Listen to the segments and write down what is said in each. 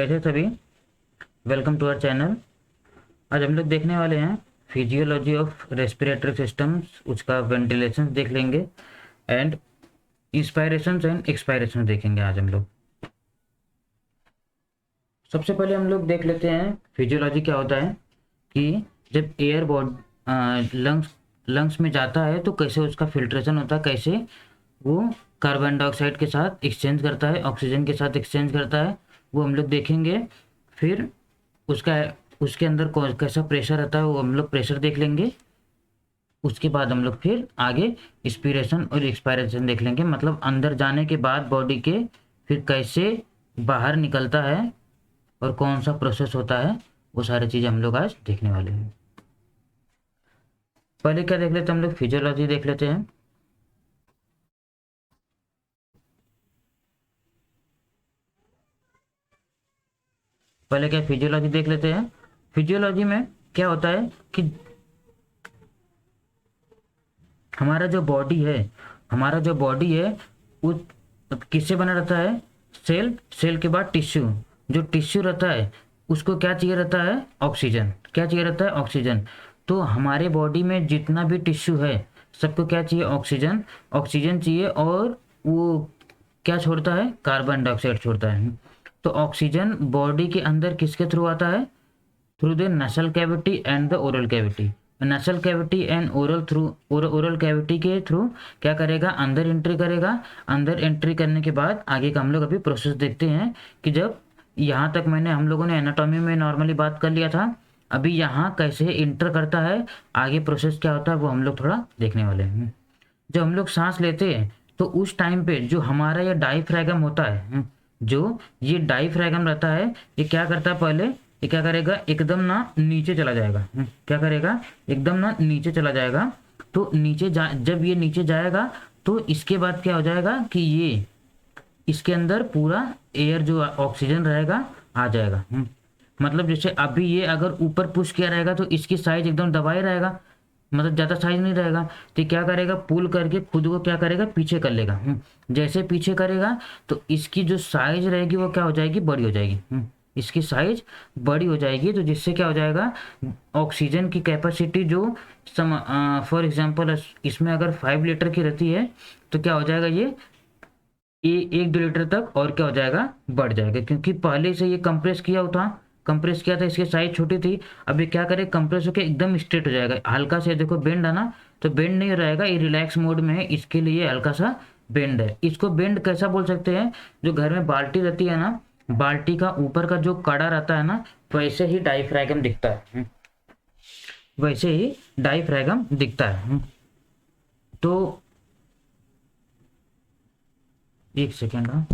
कैसे सभी। Welcome to our channel. आज हम लोग देखने वाले हैं फिजियोलॉजी ऑफ रेस्पिरेटरी सिस्टम्स, उसका वेंटिलेशन देख लेंगे एंड इंस्पायरेशन एंड एक्सपायरेशन देखेंगे आज हम लोग। सबसे पहले हम लोग देख लेते हैं फिजियोलॉजी क्या होता है कि जब एयर लंग्स में जाता है तो कैसे उसका फिल्ट्रेशन होता है, कैसे वो कार्बन डाइऑक्साइड के साथ एक्सचेंज करता है, ऑक्सीजन के साथ एक्सचेंज करता है, वो हम लोग देखेंगे। फिर उसका उसके अंदर कैसा प्रेशर आता है वो हम लोग प्रेशर देख लेंगे। उसके बाद हम लोग फिर आगे इंस्पिरेशन और एक्सपायरेशन देख लेंगे, मतलब अंदर जाने के बाद बॉडी के फिर कैसे बाहर निकलता है और कौन सा प्रोसेस होता है, वो सारी चीज़ें हम लोग आज देखने वाले हैं। पहले क्या देख लेते हैं हम लोग, फिजियोलॉजी देख लेते हैं। पहले क्या फिजियोलॉजी देख लेते हैं। फिजियोलॉजी में क्या होता है कि हमारा जो बॉडी है वो किससे बना रहता है, सेल के बाद टिश्यू, जो टिश्यू रहता है उसको क्या चाहिए रहता है, ऑक्सीजन। क्या चाहिए रहता है, ऑक्सीजन। तो हमारे बॉडी में जितना भी टिश्यू है सबको क्या चाहिए, ऑक्सीजन। ऑक्सीजन चाहिए और वो क्या छोड़ता है, कार्बन डाइऑक्साइड छोड़ता है। तो ऑक्सीजन बॉडी के अंदर किसके थ्रू आता है, थ्रू द नसल cavity and the oral cavity. नसल कैविटी एंड ओरल कैविटी के थ्रू क्या करेगा, अंदर एंट्री करेगा। अंदर एंट्री करने के बाद आगे का हम लोग अभी प्रोसेस देखते हैं कि जब यहाँ तक हम लोगों ने एनाटॉमी में नॉर्मली बात कर लिया था, अभी यहाँ कैसे इंटर करता है, आगे प्रोसेस क्या होता है वो हम लोग थोड़ा देखने वाले हैं। जब हम लोग सांस लेते हैं तो उस टाइम पे जो हमारा ये डायफ्रागम होता है, जो ये डायफ्रागम रहता है, ये क्या करता है, पहले ये क्या करेगा, एकदम ना नीचे चला जाएगा। क्या करेगा, एकदम ना नीचे चला जाएगा। तो जब ये नीचे जाएगा तो इसके बाद क्या हो जाएगा कि ये इसके अंदर पूरा एयर जो ऑक्सीजन रहेगा आ जाएगा। मतलब जैसे अभी ये अगर ऊपर पुश किया रहेगा तो इसकी साइज एकदम दबाए रहेगा, मतलब ज़्यादा साइज नहीं रहेगा। तो क्या करेगा, पुल करके खुद को क्या करेगा, पीछे कर लेगा। जैसे पीछे करेगा तो इसकी जो साइज रहेगी वो क्या हो जाएगी, बड़ी हो जाएगी। इसकी साइज बड़ी हो जाएगी, तो जिससे क्या हो जाएगा, ऑक्सीजन की कैपेसिटी जो फॉर एग्जांपल इसमें अगर 5 लीटर की रहती है तो क्या हो जाएगा, ये 1-2 लीटर तक और क्या हो जाएगा, बढ़ जाएगा। क्योंकि पहले से ये कंप्रेस किया था, इसकी साइज छोटी थी। अब ये क्या करे, कंप्रेस होकर एकदम स्ट्रेट हो जाएगा। हल्का से देखो बेंड है ना, तो बेंड नहीं रहेगा, ये रिलैक्स मोड में है, इसके लिए हल्का सा बेंड है। इसको बेंड कैसा बोल सकते हैं, जो घर में बाल्टी रहती है ना, बाल्टी का ऊपर का जो कड़ा रहता है ना, वैसे ही डायफ्रागम दिखता है। वैसे ही डायफ्रागम दिखता है। तो एक सेकेंड, हाँ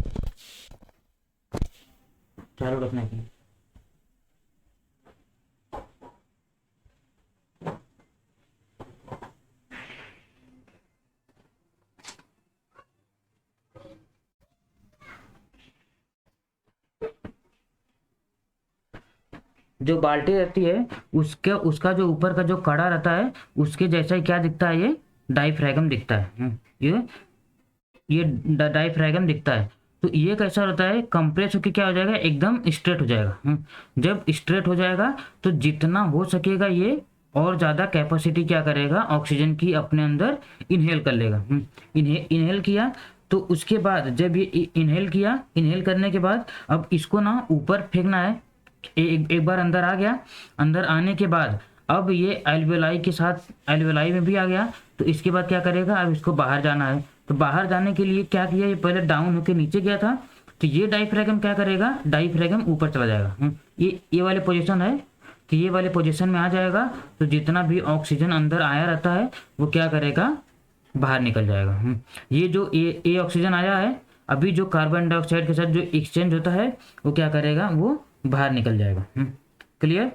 चालू रखना की। जो बाल्टी रहती है उसका जो ऊपर का जो कड़ा रहता है उसके जैसा ही क्या दिखता है, ये डायफ्रागम दिखता है। ये डायफ्रागम दिखता है। तो ये कैसा होता है, कंप्रेस होकर क्या हो जाएगा, एकदम स्ट्रेट हो जाएगा। जब स्ट्रेट हो जाएगा तो जितना हो सकेगा ये और ज़्यादा कैपेसिटी क्या करेगा, ऑक्सीजन की अपने अंदर इनहेल कर लेगा। इनहेल किया तो उसके बाद जब ये इनहेल करने के बाद अब इसको ना ऊपर फेंकना है। एक बार अंदर आ गया, अंदर आने के बाद अब ये एल्वेलाई के साथ एल्वेलाई में भी आ गया, तो इसके बाद क्या करेगा, अब इसको बाहर जाना है। तो बाहर जाने के लिए क्या किया, ये पहले डाउन होकर नीचे गया था, तो ये डायफ्रागम क्या करेगा, डायफ्रागम ऊपर चला जाएगा। ये वाले पोजीशन है कि ये वाले पोजीशन में आ जाएगा, तो जितना भी ऑक्सीजन अंदर आया रहता है वो क्या करेगा, बाहर निकल जाएगा। ये जो ए ऑक्सीजन आया है, अभी जो कार्बन डाइऑक्साइड के साथ जो एक्सचेंज होता है वो क्या करेगा, वो बाहर निकल जाएगा। क्लियर।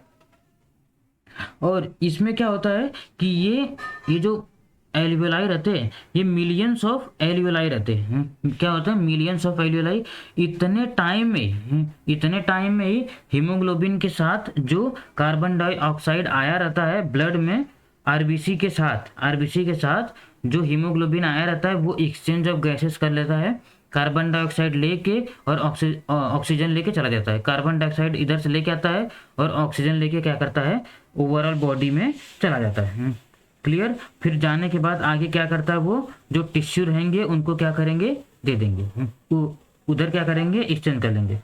और इसमें क्या होता है कि ये जो एल्वियोलाई रहते हैं, ये मिलियंस ऑफ एल्वियोलाई रहते हैं। क्या होता है, मिलियंस ऑफ एल्वियोलाई। इतने टाइम में ही हीमोग्लोबिन के साथ जो कार्बन डाइऑक्साइड आया रहता है ब्लड में, आरबीसी के साथ जो हीमोग्लोबिन आया रहता है वो एक्सचेंज ऑफ गैसेस कर लेता है कार्बन डाइऑक्साइड लेके और ऑक्सीजन लेके चला जाता है। कार्बन डाइऑक्साइड इधर से लेके आता है और ऑक्सीजन लेके क्या करता है, ओवरऑल बॉडी में चला जाता है। क्लियर। फिर जाने के बाद आगे क्या करता है, वो जो टिश्यू रहेंगे उनको क्या करेंगे, दे देंगे। उधर क्या करेंगे, एक्सचेंज कर लेंगे।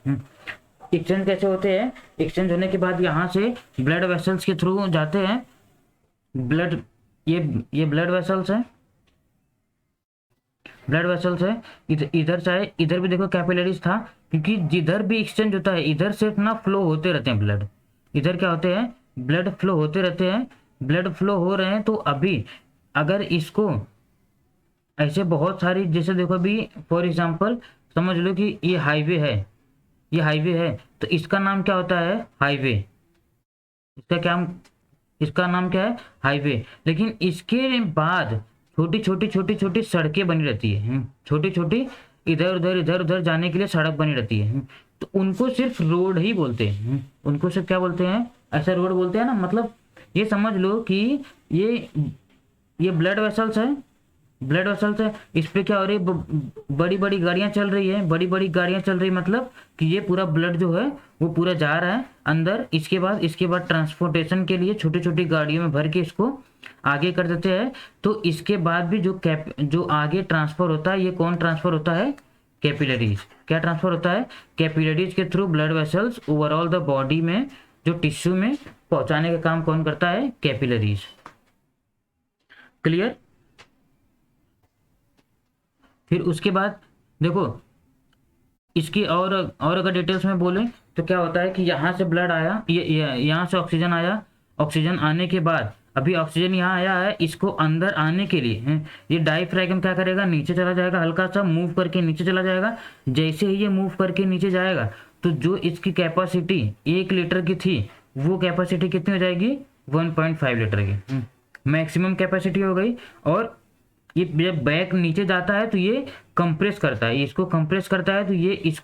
एक्सचेंज कैसे होते हैं, एक्सचेंज होने के बाद यहाँ से ब्लड वेसल्स के थ्रू जाते हैं। ब्लड, ये ब्लड वेसल्स है, ब्लड वेसल्स है। इधर चाहे इधर भी देखो कैपिलरीज था, क्योंकि जिधर भी एक्सचेंज होता है इधर से ना फ्लो होते रहते हैं ब्लड। इधर क्या होते हैं, ब्लड फ्लो होते रहते हैं। ब्लड फ्लो हो रहे हैं तो अभी अगर इसको ऐसे बहुत सारी, जैसे देखो अभी फॉर एग्जांपल समझ लो कि ये हाईवे है, ये हाईवे है, तो इसका नाम क्या होता है, हाईवे। इसका नाम क्या है, हाईवे। लेकिन इसके बाद छोटी छोटी छोटी छोटी सड़कें बनी रहती है, छोटी छोटी इधर उधर जाने के लिए सड़क बनी रहती है। तो उनको सिर्फ रोड ही बोलते हैं। उनको सिर्फ क्या बोलते हैं, ऐसा रोड बोलते हैं ना। मतलब ये समझ लो कि ये ब्लड वेसल्स है, ब्लड वेसल्स है। इस पे क्या हो रही है, बड़ी बड़ी गाड़ियां चल रही है, बड़ी बड़ी गाड़ियां चल रही, मतलब कि ये पूरा ब्लड जो है वो पूरा जा रहा है अंदर। इसके बाद ट्रांसपोर्टेशन के लिए छोटी छोटी गाड़ियों में भर के इसको आगे कर देते हैं। तो इसके बाद भी जो आगे ट्रांसफर होता है, ये कौन ट्रांसफर होता है, कैपिलरीज। क्या ट्रांसफर होता है, कैपिलरीज के through blood vessels overall the body में जो टिश्यू में पहुंचाने का काम कौन करता है, कैपिलरीज। क्लियर। फिर उसके बाद देखो इसकी और अगर डिटेल्स में बोलें तो क्या होता है कि यहाँ से ब्लड आया, ये यहाँ से ऑक्सीजन आया। ऑक्सीजन आने के बाद अभी ऑक्सीजन यहाँ आया है, इसको अंदर आने के लिए ये डायफ्रागम क्या करेगा, नीचे चला जाएगा, हल्का सा मूव करके नीचे चला जाएगा। जैसे ही ये मूव करके नीचे जाएगा तो जो इसकी कैपेसिटी 1 लीटर की थी वो कैपेसिटी कितनी हो जाएगी, 1.5 लीटर की मैक्सिमम कैपेसिटी हो गई। और ये जब बैक नीचे जाता है तो ये कंप्रेस करता है, इसको कंप्रेस करता है, तो ये इस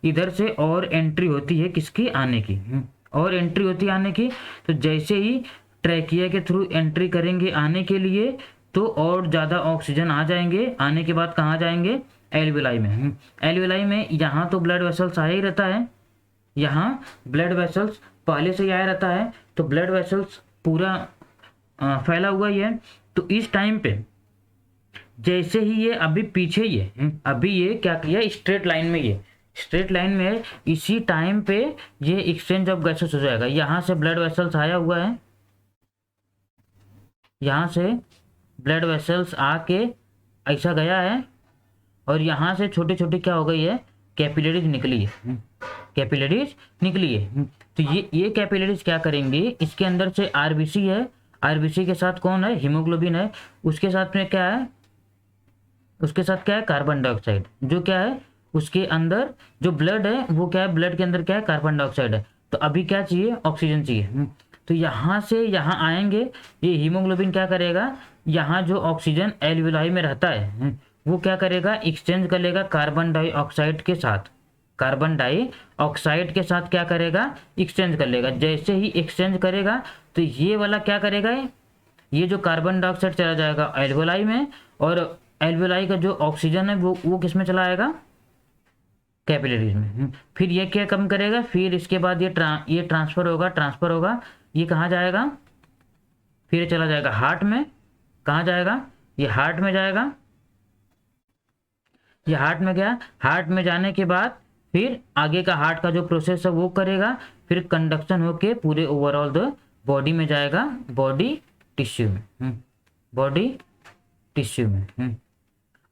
इधर से और एंट्री होती है किसकी, आने की, और एंट्री होती है आने की। तो जैसे ही ट्रैकिया के थ्रू एंट्री करेंगे आने के लिए तो और ज़्यादा ऑक्सीजन आ जाएंगे। आने के बाद कहाँ जाएंगे, एल्विलाई में। एल्विलाई में यहाँ तो ब्लड वेसल्स आया ही रहता है, यहाँ ब्लड वेसल्स पहले से ही आया रहता है, तो ब्लड वेसल्स पूरा फैला हुआ ही है। तो इस टाइम पे जैसे ही ये अभी पीछे अभी ये क्या किया, स्ट्रेट लाइन में, ये स्ट्रेट लाइन में है, इसी टाइम पे ये एक्सचेंज ऑफ गैसेस हो जाएगा। यहाँ से ब्लड वेसल्स आया हुआ है, यहाँ से ब्लड वेसल्स आके ऐसा गया है, और यहाँ से छोटी छोटी क्या हो गई है, कैपिलरीज निकली है, कैपिलरीज निकली है। तो ये कैपिलरीज क्या करेंगी, इसके अंदर से आरबीसी है, आरबीसी के साथ कौन है, हीमोग्लोबिन है, उसके साथ में क्या है, उसके साथ क्या है, कार्बन डाइऑक्साइड। जो क्या है उसके अंदर जो ब्लड है वो क्या है, ब्लड के अंदर क्या है, कार्बन डाइऑक्साइड है। तो अभी क्या चाहिए, ऑक्सीजन चाहिए। तो यहाँ से यहाँ आएंगे, ये हीमोग्लोबिन क्या करेगा, यहाँ जो ऑक्सीजन एल्विलाई में रहता है वो क्या करेगा, एक्सचेंज कर लेगा कार्बन डाइऑक्साइड के साथ, कार्बन डाइऑक्साइड के साथ क्या करेगा, एक्सचेंज कर लेगा। जैसे ही एक्सचेंज करेगा तो ये वाला क्या करेगा, ये जो कार्बन डाइऑक्साइड चला जाएगा एल्विलाई में, और एल्विलाई का जो ऑक्सीजन है वो किस में चला आएगा, कैपिलरीज में। फिर ये क्या कम करेगा, फिर इसके बाद ये ट्रांसफर होगा, ये कहाँ जाएगा, फिर चला जाएगा हार्ट में। कहाँ जाएगा, ये हार्ट में जाएगा। ये हार्ट में गया, हार्ट में जाने के बाद फिर आगे का हार्ट का जो प्रोसेस है वो करेगा, फिर कंडक्शन होके पूरे ओवरऑल द बॉडी में जाएगा, बॉडी टिश्यू में, बॉडी टिश्यू में।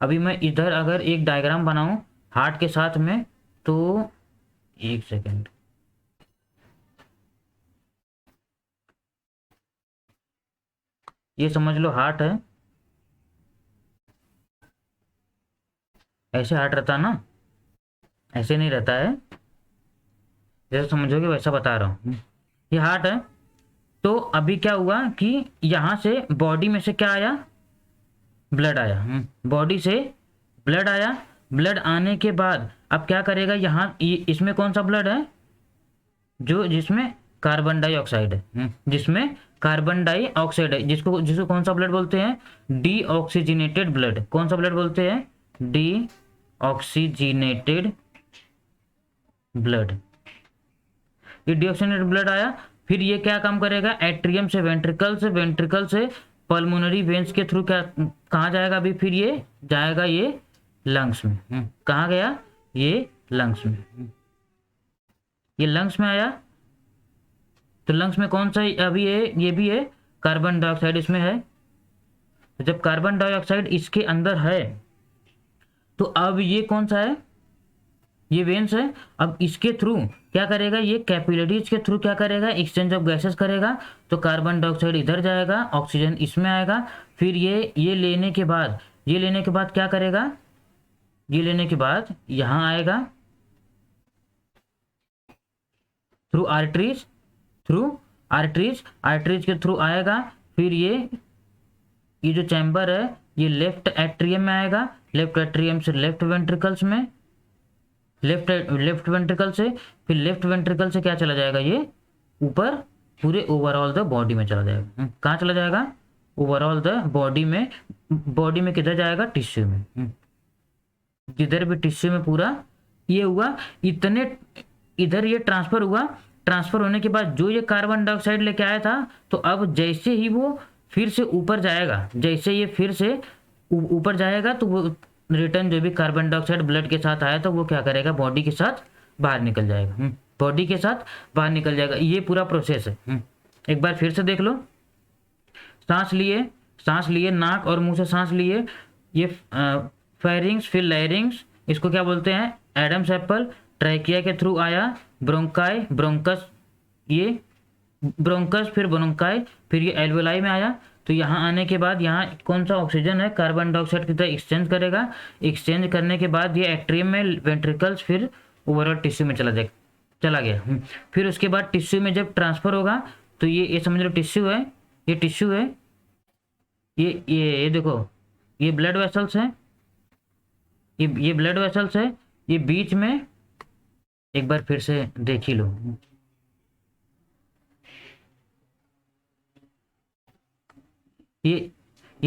अभी मैं इधर अगर एक डायग्राम बनाऊं हार्ट के साथ में, तो एक सेकेंड, ये समझ लो हार्ट है, ऐसे हार्ट रहता ना, ऐसे नहीं रहता है, जैसे समझोगे वैसा बता रहा हूँ। ये हार्ट है। तो अभी क्या हुआ कि यहाँ से बॉडी में से क्या आया, ब्लड आया, बॉडी से ब्लड आया। ब्लड आने के बाद अब क्या करेगा, यहाँ इसमें कौन सा ब्लड है, जो जिसमें कार्बन डाइऑक्साइड है, जिसमें कार्बन डाइऑक्साइड है, जिसको कौन सा ब्लड बोलते हैं, डीऑक्सीजनेटेड ब्लड। कौन सा ब्लड बोलते हैं, ऑक्सीजनेटेड ब्लड, ये डीऑक्सीजनेटेड ब्लड आया। फिर ये क्या काम करेगा, एट्रियम से वेंट्रिकल, से वेंट्रिकल से पल्मोनरी वेन्स के थ्रू क्या कहाँ जाएगा, अभी फिर ये जाएगा ये लंग्स में। कहाँ गया, ये लंग्स में। ये लंग्स में आया, तो लंग्स में कौन सा अभी है, ये भी है कार्बन डाइऑक्साइड इसमें है। तो जब कार्बन डाइऑक्साइड इसके अंदर है तो अब ये कौन सा है, ये वेन्स है। अब इसके थ्रू क्या करेगा, ये कैपिलरीज के थ्रू क्या करेगा, एक्सचेंज ऑफ गैसेस करेगा। तो कार्बन डाइऑक्साइड इधर जाएगा, ऑक्सीजन इसमें आएगा। फिर ये लेने के बाद, ये लेने के बाद क्या करेगा, ये लेने के बाद यहाँ आएगा through arteries, through arteries, arteries के थ्रू आएगा। फिर ये जो चैम्बर है ये लेफ्ट एट्रियम में आएगा, लेफ्ट एट्रियम से लेफ्ट वेंट्रिकल्स में, लेफ्ट वेंट्रिकल से, फिर लेफ्ट वेंट्रिकल से क्या चला जाएगा, ये ऊपर पूरे ओवरऑल द बॉडी में चला जाएगा। कहाँ चला जाएगा, ओवरऑल द बॉडी में। बॉडी में किधर जाएगा, टिश्यू में, जिधर भी टिश्यू में पूरा ये हुआ, इतने इधर ये ट्रांसफर हुआ। ट्रांसफर होने के बाद जो ये कार्बन डाइऑक्साइड लेके आया था, तो अब जैसे ही वो फिर से ऊपर जाएगा, जैसे ये फिर से ऊपर जाएगा, तो वो रिटर्न जो भी कार्बन डाइऑक्साइड ब्लड के साथ आया था वो क्या करेगा, बॉडी के साथ बाहर निकल जाएगा। बॉडी के साथ बाहर निकल जाएगा, ये पूरा प्रोसेस है। एक बार फिर से देख लो, सांस लिए नाक और मुंह से सांस लिए, ये फेरिंग्स, फिर लैरिंग्स, इसको क्या बोलते हैं, एडम्स एप्पल। ट्रैकिया के थ्रू आया, ब्रोंकाई, ब्रोंकस, ये ब्रोंकस, फिर ब्रोंकाई, फिर ये एल्वेलाई में आया। तो यहाँ आने के बाद यहाँ कौन सा ऑक्सीजन है, कार्बन डाइऑक्साइड की तरह एक्सचेंज करेगा। एक्सचेंज करने के बाद ये एट्रियम में, वेंट्रिकल्स, फिर ओवरऑल टिश्यू में चला गया। फिर उसके बाद टिश्यू में जब ट्रांसफर होगा, तो ये समझ लो टिश्यू है, ये टिश्यू है, ये देखो, ये ब्लड वेसल्स है, ये ब्लड वेसल्स है, ये बीच में, एक बार फिर से देख ही लो, ये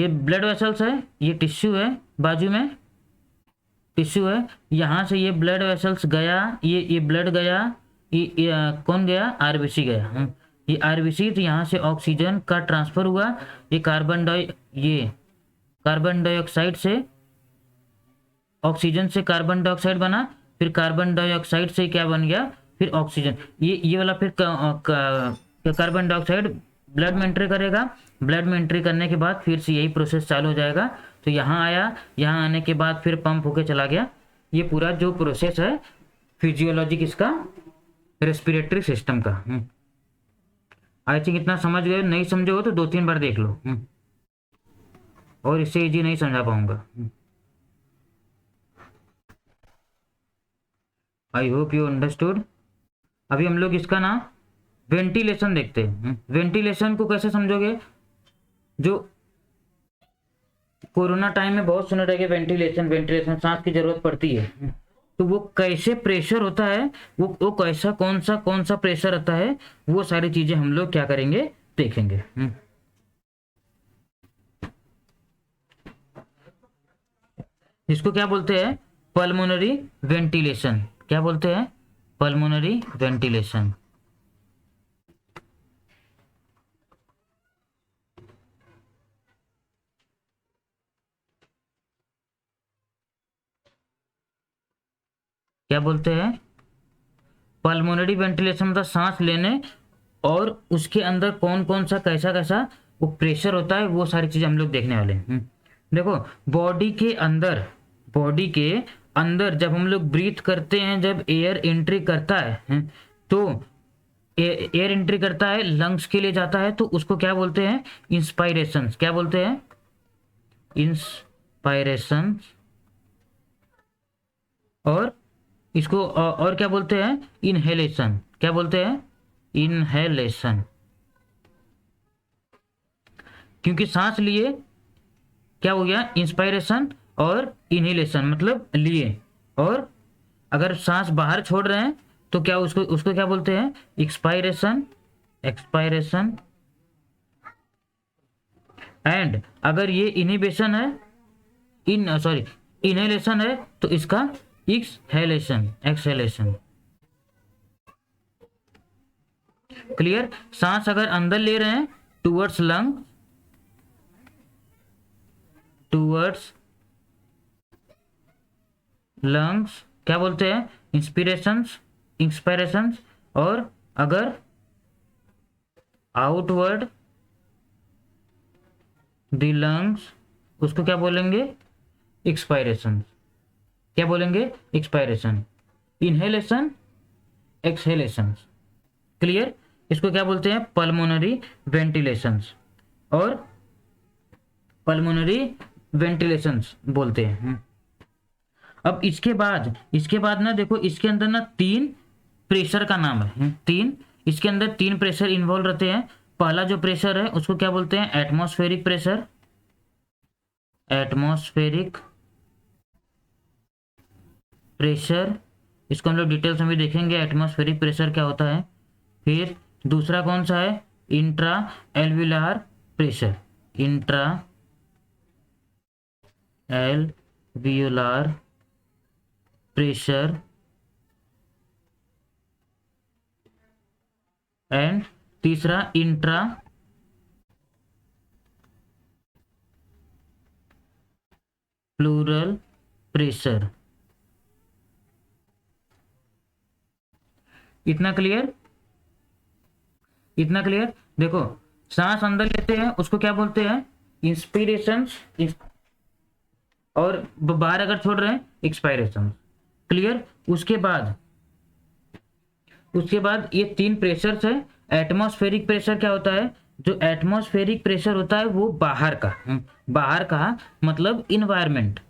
ब्लड वेसल्स है, ये टिश्यू है, बाजू में टिश्यू है। यहाँ से ये ब्लड वेसल्स गया, ये ब्लड गया, ये कौन गया, आरबीसी गया। ये आरबीसी, तो यहाँ से ऑक्सीजन का ट्रांसफर हुआ। ये कार्बन डाइऑक्साइड से, ऑक्सीजन से कार्बन डाइऑक्साइड बना, फिर कार्बन डाइऑक्साइड से क्या बन गया, फिर ऑक्सीजन। ये वाला फिर कार्बन डाइऑक्साइड ब्लड में एंट्री करेगा। ब्लड में एंट्री करने के बाद फिर से यही प्रोसेस चालू हो जाएगा। तो यहाँ आया, यहाँ आने के बाद फिर पंप होके चला गया। ये पूरा जो प्रोसेस है फिजियोलॉजी किसका, रेस्पिरेटरी सिस्टम का। आई थिंक इतना समझ गए, नहीं समझे हो तो 2-3 बार देख लो, और इससे इजी नहीं समझा पाऊंगा। I hope you understood. अभी हम लोग इसका ना वेंटिलेशन देखते हैं। वेंटिलेशन को कैसे समझोगे, जो कोरोना टाइम में बहुत सुने रहेंगे, वेंटिलेशन सांस की जरूरत पड़ती है, तो वो कैसे प्रेशर होता है, वो कैसा कौन सा प्रेशर आता है, वो सारी चीजें हम लोग क्या करेंगे, देखेंगे। इसको क्या बोलते हैं, पल्मोनरी वेंटिलेशन। क्या बोलते हैं, पल्मोनरी वेंटिलेशन। क्या बोलते हैं, पल्मोनरी वेंटिलेशन मतलब सांस लेने, और उसके अंदर कौन कौन सा कैसा वो प्रेशर होता है, वो सारी चीजें हम लोग देखने वाले हैं। देखो, बॉडी के अंदर जब हम लोग ब्रीथ करते हैं, जब एयर एंट्री करता है, तो एयर एंट्री करता है, लंग्स के लिए जाता है, तो उसको क्या बोलते हैं, इंस्पायरेशन। क्या बोलते हैं, इंस्पायरेशन। और इसको और क्या बोलते हैं, इनहेलेशन। क्या बोलते हैं, इनहेलेशन। क्योंकि सांस लिए क्या हो गया, इंस्पायरेशन और इनहेलेशन, मतलब लिए, और अगर सांस बाहर छोड़ रहे हैं तो क्या उसको क्या बोलते हैं, एक्सपायरेशन। एंड अगर ये इनहिबिशन है, इनहेलेशन है तो इसका एक्सहेलेशन। क्लियर। सांस अगर अंदर ले रहे हैं टूवर्ड्स लंग्स क्या बोलते हैं, इंस्पिरेशंस। और अगर आउटवर्ड द लंग्स उसको क्या बोलेंगे, एक्सपायरेशन। क्या बोलेंगे, एक्सपायरेशन। Inhalation, exhalation. क्लियर। इसको क्या बोलते हैं, पल्मोनरी वेंटिलेशंस और पल्मोनरी वेंटिलेशंस बोलते हैं। अब इसके बाद ना देखो, इसके अंदर ना 3 प्रेशर का नाम है। इसके अंदर 3 प्रेशर इन्वॉल्व रहते हैं। पहला जो प्रेशर है उसको क्या बोलते हैं, एटमॉस्फेरिक प्रेशर। इसको हम लोग डिटेल्स में भी देखेंगे एटमॉस्फेरिक प्रेशर क्या होता है। फिर दूसरा कौन सा है, intra alveolar pressure. Intra alveolar pressure and तीसरा इंट्रा प्लूरल प्रेशर। इतना क्लियर। देखो, सांस अंदर लेते हैं उसको क्या बोलते हैं, इंस्पिरेशन, और बाहर अगर छोड़ रहे हैं, एक्सपायरेशन। क्लियर। उसके बाद ये 3 प्रेशर्स है। एटमॉस्फेरिक प्रेशर क्या होता है, जो एटमॉस्फेरिक प्रेशर होता है वो बाहर का मतलब environment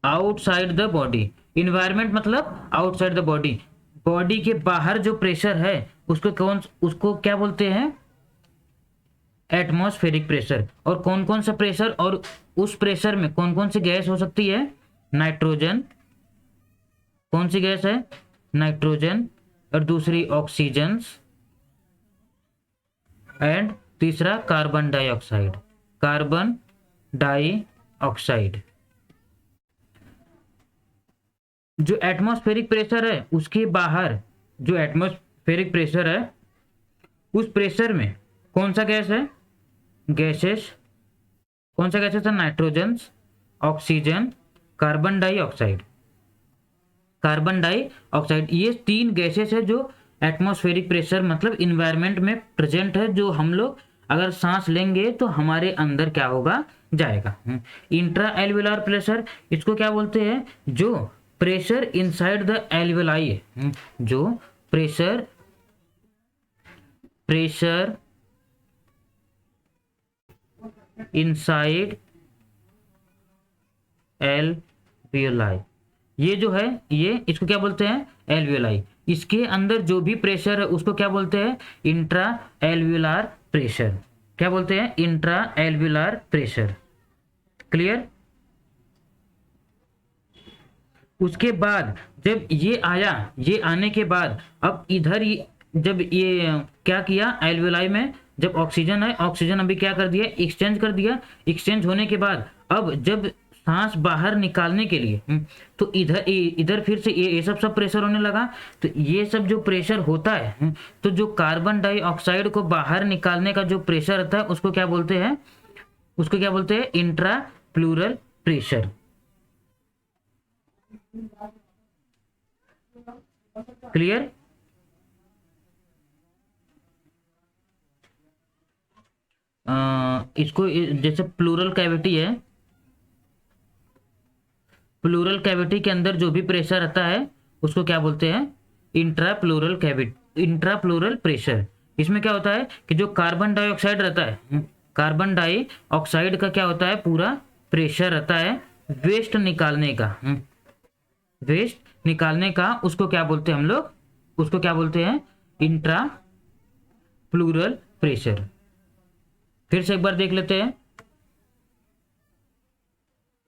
outside the body. Environment मतलब आउटसाइड द बॉडी। बॉडी के बाहर जो प्रेशर है उसको क्या बोलते हैं, एटमॉस्फेरिक प्रेशर। और कौन कौन सा प्रेशर, और उस प्रेशर में कौन कौन सी गैस हो सकती है, नाइट्रोजन। कौन सी गैस है, नाइट्रोजन। और दूसरी ऑक्सीजन एंड तीसरा कार्बन डाइऑक्साइड। जो एटमॉस्फेरिक प्रेशर है उसके बाहर जो एटमॉस्फेरिक प्रेशर है उस प्रेशर में कौन सा गैस है, कौन सा गैसेस है, नाइट्रोजन, ऑक्सीजन, कार्बन डाइऑक्साइड। ये 3 गैसेस है जो एटमॉस्फेरिक प्रेशर मतलब इन्वायरमेंट में प्रेजेंट है, जो हम लोग अगर सांस लेंगे तो हमारे अंदर क्या होगा, जाएगा। इंट्रा एल्वियुलर प्रेशर, इसको क्या बोलते हैं, जो प्रेशर इनसाइड द एल्वियोलाई है। जो प्रेशर इनसाइड एल्वियोलाई, ये जो है ये इसको क्या बोलते हैं, एल्वियोलाई। इसके अंदर जो भी प्रेशर है उसको क्या बोलते हैं, इंट्रा एल्वियोलर प्रेशर। क्या बोलते हैं, इंट्रा एल्वियोलर प्रेशर। क्लियर। उसके बाद जब ये आने के बाद अब इधर जब ये क्या किया, एल्वियोलाई में जब ऑक्सीजन है, ऑक्सीजन अभी क्या कर दिया, एक्सचेंज कर दिया। एक्सचेंज होने के बाद अब जब सांस बाहर निकालने के लिए तो इधर फिर से ये सब प्रेशर होने लगा। तो ये सब जो प्रेशर होता है, तो जो कार्बन डाइऑक्साइड को बाहर निकालने का जो प्रेशर रहता है उसको क्या बोलते हैं, इंट्रा प्लूरल प्रेशर। क्लियर। इसको जैसे प्लूरल कैविटी है, प्लूरल कैविटी के अंदर जो भी प्रेशर रहता है उसको क्या बोलते हैं, इंट्रा प्लूरल प्रेशर। इसमें क्या होता है कि जो कार्बन डाइऑक्साइड रहता है, कार्बन डाइऑक्साइड का क्या होता है, पूरा प्रेशर रहता है वेस्ट निकालने का, उसको क्या बोलते हैं हम लोग, उसको क्या बोलते हैं, इंट्रा प्लूरल प्रेशर। फिर से एक बार देख लेते हैं।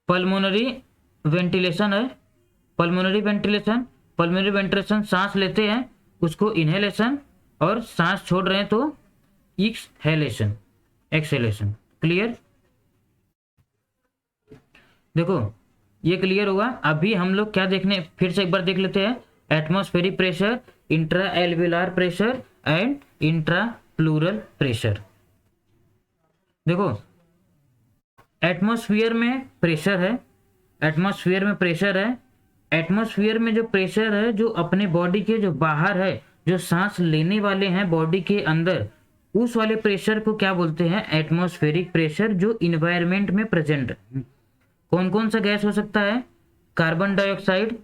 पल्मोनरी वेंटिलेशन है, पल्मोनरी वेंटिलेशन पल्मोनरी वेंटिलेशन सांस लेते हैं उसको इनहेलेशन, और सांस छोड़ रहे हैं तो एक्सहेलेशन, एक्सहेलेशन। क्लियर? देखो ये क्लियर हुआ। अभी हम लोग क्या देखने, फिर से एक बार देख लेते हैं। Atmospheric pressure, intra alveolar pressure and intra pleural pressure. देखो एटमॉस्फेयर में प्रेशर है, एटमॉस्फेयर में प्रेशर है। एटमॉस्फेयर में जो प्रेशर है जो अपने बॉडी के जो बाहर है, जो सांस लेने वाले हैं बॉडी के अंदर, उस वाले प्रेशर को क्या बोलते हैं? एटमॉस्फेरिक प्रेशर, जो इन्वायरमेंट में प्रेजेंट है। कौन कौन सा गैस हो सकता है? कार्बन डाइऑक्साइड,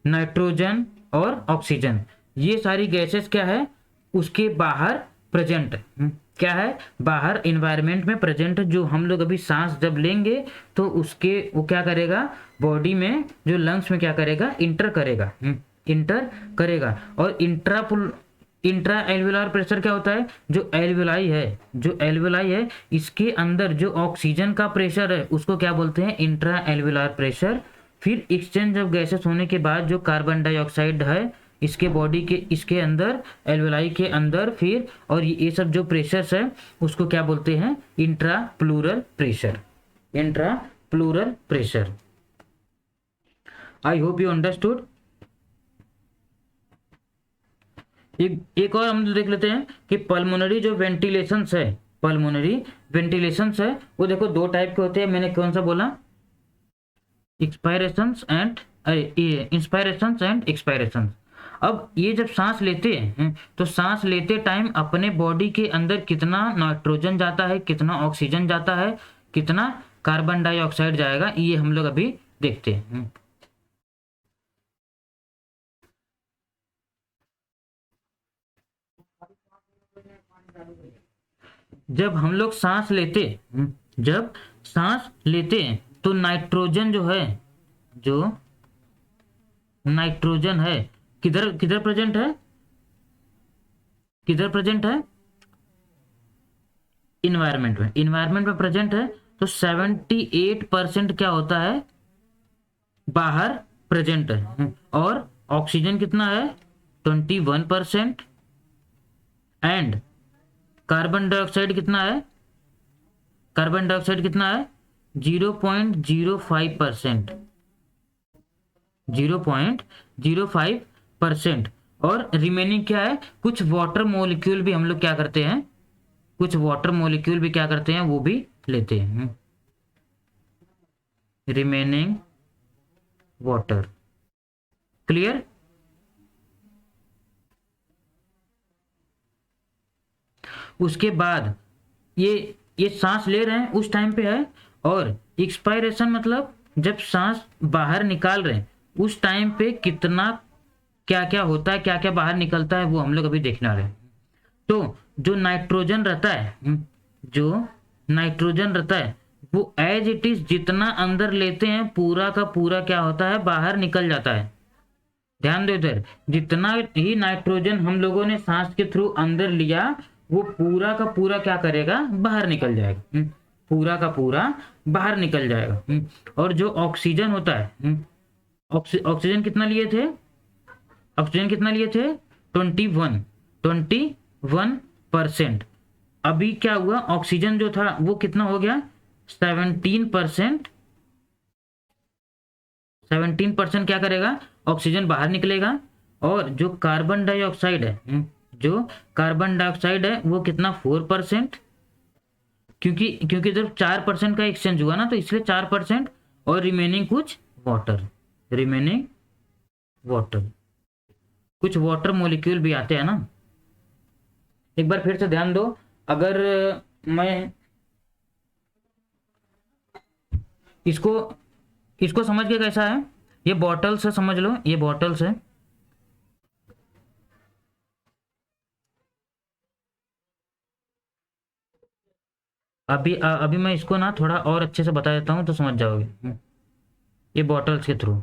नाइट्रोजन और ऑक्सीजन। ये सारी गैसेस क्या है? उसके बाहर प्रेजेंट है। क्या है? बाहर इन्वायरमेंट में प्रेजेंट है। जो हम लोग अभी सांस जब लेंगे तो उसके वो क्या करेगा? बॉडी में जो लंग्स में क्या करेगा? इंटर करेगा, इंटर करेगा। और इंट्रा एल्वियोलार प्रेशर क्या होता है? जो एल्वियोलाई है, जो एल्वियोलाई है इसके अंदर जो ऑक्सीजन का प्रेशर है उसको क्या बोलते हैं? Intra alveolar pressure. फिर एक्सचेंज ऑफ गैसेस होने के बाद जो कार्बन डाइऑक्साइड है इसके बॉडी के, इसके अंदर एल्वियोलाई के अंदर, फिर और ये सब जो प्रेशर्स है उसको क्या बोलते हैं? Intra pleural pressure, intra pleural pressure. I hope you understood. एक और हम देख लेते हैं कि पल्मोनरी जो वेंटिलेशंस है, पल्मोनरी वेंटिलेशंस है वो देखो दो टाइप के होते हैं। मैंने कौन सा बोला? एक्सपायरेशंस एंड इंस्पायरेशंस एंड एक्सपायरेशंस। अब ये जब सांस लेते हैं तो सांस लेते टाइम अपने बॉडी के अंदर कितना नाइट्रोजन जाता है, कितना ऑक्सीजन जाता है, कितना कार्बन डाइऑक्साइड जाएगा, ये हम लोग अभी देखते हैं। जब हम लोग सांस लेते, जब सांस लेते हैं तो नाइट्रोजन जो है, जो नाइट्रोजन है किधर किधर प्रेजेंट है? किधर प्रेजेंट है? इन्वायरमेंट में, इन्वायरमेंट में प्रेजेंट है। तो 78% क्या होता है? बाहर प्रेजेंट है। और ऑक्सीजन कितना है? 21%। एंड कार्बन डाइऑक्साइड कितना है? कार्बन डाइऑक्साइड कितना है? 0.05%, 0.05%। और रिमेनिंग क्या है? कुछ वाटर मॉलिक्यूल भी हम लोग क्या करते हैं? कुछ वाटर मॉलिक्यूल भी क्या करते हैं? वो भी लेते हैं, रिमेनिंग वाटर। क्लियर? उसके बाद ये सांस ले रहे हैं उस टाइम पे है। और एक्सपायरेशन मतलब जब सांस बाहर निकाल रहे हैं उस टाइम पे कितना क्या क्या होता है, क्या क्या बाहर निकलता है, वो हम लोग अभी देखने वाले हैं। तो जो नाइट्रोजन रहता है, जो नाइट्रोजन रहता है वो एज इट इज जितना अंदर लेते हैं पूरा का पूरा क्या होता है? बाहर निकल जाता है। ध्यान दो इधर, जितना ही नाइट्रोजन हम लोगों ने सांस के थ्रू अंदर लिया वो पूरा का पूरा क्या करेगा? बाहर निकल जाएगा, पूरा का पूरा बाहर निकल जाएगा। और जो ऑक्सीजन होता है, ऑक्सीजन कितना लिए थे? ऑक्सीजन कितना लिए थे? 21%। अभी क्या हुआ? ऑक्सीजन जो था वो कितना हो गया? 17%। 17% क्या करेगा? ऑक्सीजन बाहर निकलेगा। और जो कार्बन डाइऑक्साइड है, जो कार्बन डाइऑक्साइड है वो कितना? 4%। क्योंकि जब 4% का एक्सचेंज हुआ ना तो इसलिए 4%। और रिमेनिंग कुछ वाटर, रिमेनिंग वाटर, कुछ वाटर मॉलिक्यूल भी आते हैं ना। एक बार फिर से ध्यान दो, अगर मैं इसको समझ के कैसा है? ये बॉटल्स है, समझ लो ये बॉटल्स है। अभी मैं इसको ना थोड़ा और अच्छे से बता देता हूँ तो समझ जाओगे। ये बॉटल्स के थ्रू,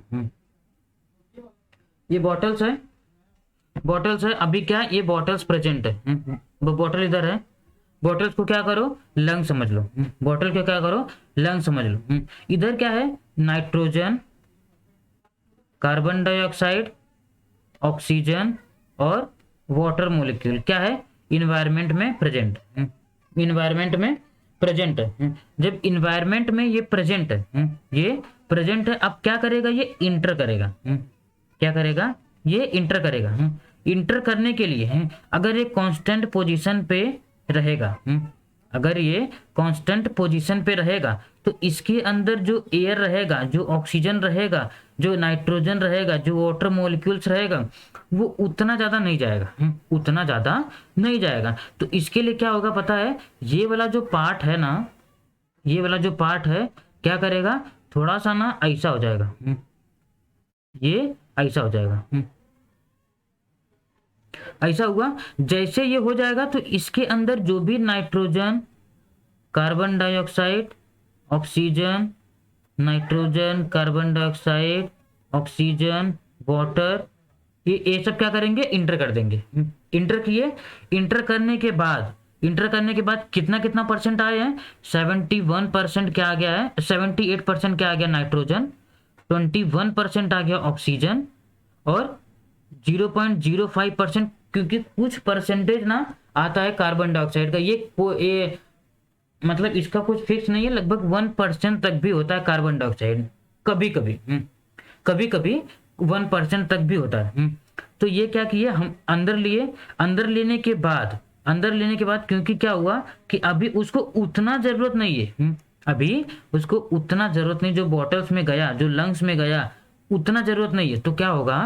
ये बॉटल्स है, बॉटल्स है। अभी क्या ये बॉटल्स प्रेजेंट है, वो बॉटल इधर है। बॉटल्स को क्या करो? लंग समझ लो। बॉटल को क्या करो? लंग समझ लो। इधर क्या है? नाइट्रोजन, कार्बन डाइऑक्साइड ऑक्सीजन और वाटर मोलिक्यूल क्या है, इन्वायरमेंट में प्रेजेंट, इन्वायरमेंट में प्रेजेंट है। जब इन्वायरमेंट में ये प्रेजेंट है, ये प्रेजेंट है, अब क्या करेगा, ये इंटर करेगा। क्या करेगा, ये इंटर करेगा। इंटर करने के लिए अगर ये कांस्टेंट पोजीशन पे रहेगा, अगर ये कांस्टेंट पोजीशन पे रहेगा तो इसके अंदर जो एयर रहेगा, जो ऑक्सीजन रहेगा, जो नाइट्रोजन रहेगा, जो वाटर मॉलिक्यूल्स रहेगा, वो उतना ज़्यादा नहीं जाएगा, उतना ज़्यादा नहीं जाएगा। तो इसके लिए क्या होगा पता है, ये वाला जो पार्ट है ना, ये वाला जो पार्ट है क्या करेगा, थोड़ा सा ना ऐसा हो जाएगा, ये ऐसा हो जाएगा। ऐसा हुआ, जैसे ये हो जाएगा तो इसके अंदर जो भी nitrogen, carbon dioxide, oxygen, nitrogen, carbon dioxide, oxygen, water, ये सब क्या करेंगे, इंटर कर देंगे। इंटर किए, इंटर करने के बाद, इंटर करने के बाद कितना कितना परसेंट आए हैं, 71% क्या आ गया है, 78% क्या आ गया नाइट्रोजन, 21% आ गया ऑक्सीजन और 0.05%, क्योंकि कुछ परसेंटेज ना आता है कार्बन डाइऑक्साइड का, ये मतलब इसका कुछ फिक्स नहीं है, लगभग 1% तक भी होता है कार्बन डाइऑक्साइड, कभी कभी, कभी कभी 1% तक भी होता है। तो ये क्या किए हम, अंदर लिए, अंदर लेने के बाद, अंदर लेने के बाद क्योंकि क्या हुआ कि अभी उसको उतना जरूरत नहीं है, अभी उसको उतना जरूरत नहीं, जो बॉटल्स में गया, जो लंग्स में गया, उतना जरूरत नहीं है। तो क्या होगा,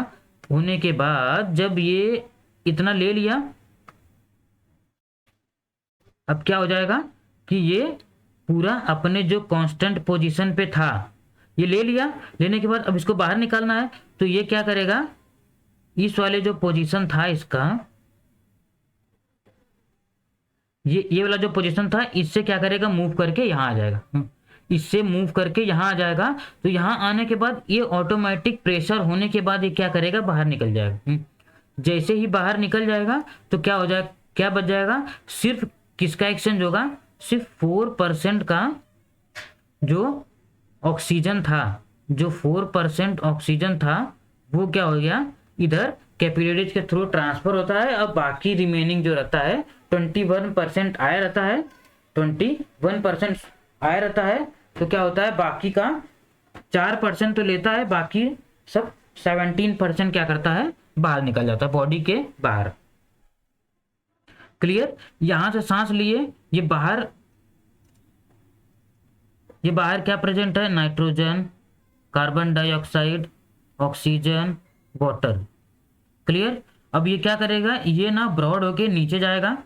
होने के बाद जब ये इतना ले लिया, अब क्या हो जाएगा कि ये पूरा अपने जो कांस्टेंट पोजीशन पे था, ये ले लिया, लेने के बाद अब इसको बाहर निकालना है, तो ये क्या करेगा, इस वाले जो पोजीशन था इसका, ये वाला जो पोजीशन था, इससे क्या करेगा, मूव करके यहाँ आ जाएगा, इससे मूव करके यहाँ आ जाएगा। तो यहाँ आने के बाद ये ऑटोमेटिक प्रेशर होने के बाद ये क्या करेगा, बाहर निकल जाएगा। जैसे ही बाहर निकल जाएगा तो क्या हो जाएगा, क्या बच जाएगा, सिर्फ किसका एक्सचेंज होगा, सिर्फ 4% का जो ऑक्सीजन था, जो 4% ऑक्सीजन था वो क्या हो गया, इधर कैपिलरीज के थ्रू ट्रांसफर होता है। अब बाकी रिमेनिंग जो रहता है 21% आया रहता है, 21% आया रहता है, तो क्या होता है, बाकी का 4% तो लेता है, बाकी सब 17% क्या करता है, बाहर निकल जाता है बॉडी के बाहर। क्लियर, यहां से सांस लिए, ये बाहर क्या प्रेजेंट है, nitrogen, carbon dioxide, oxygen, water. Clear, अब ये क्या करेगा, ये ना ब्रॉड होके नीचे जाएगा,